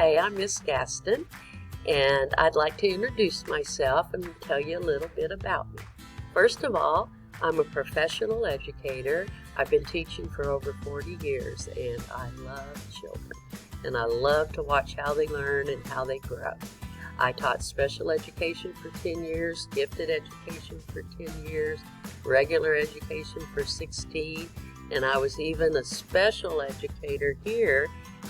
Hi, I'm Miss Gaston, and I'd like to introduce myself and tell you a little bit about me. First of all, I'm a professional educator. I've been teaching for over 40 years, and I love children, and I love to watch how they learn and how they grow. I taught special education for 10 years, gifted education for 10 years, regular education for 16, and I was even a special educator here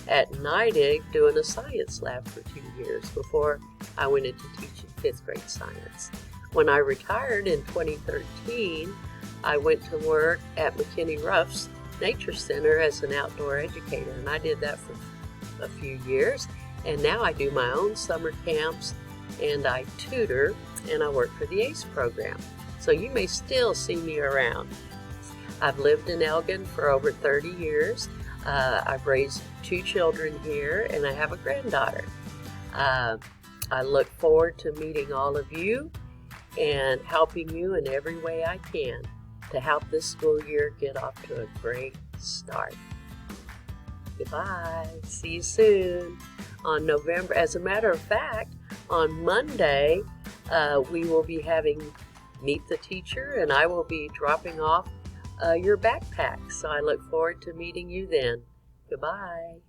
at NIDIG doing a science lab for 2 years before I went into teaching 5th grade science. When I retired in 2013, I went to work at McKinney Ruff's Nature Center as an outdoor educator, and I did that for a few years. And now I do my own summer camps, and I tutor, and I work for the ACE program. So you may still see me around. I've lived in Elgin for over 30 years. I've raised 2 children here, and I have a granddaughter. I look forward to meeting all of you and helping you in every way I can to help this school year get off to a great start. Goodbye. See you soon. On November, as a matter of fact, on Monday, we will be having Meet the Teacher, and I will be dropping off your backpack. So I look forward to meeting you then. Goodbye.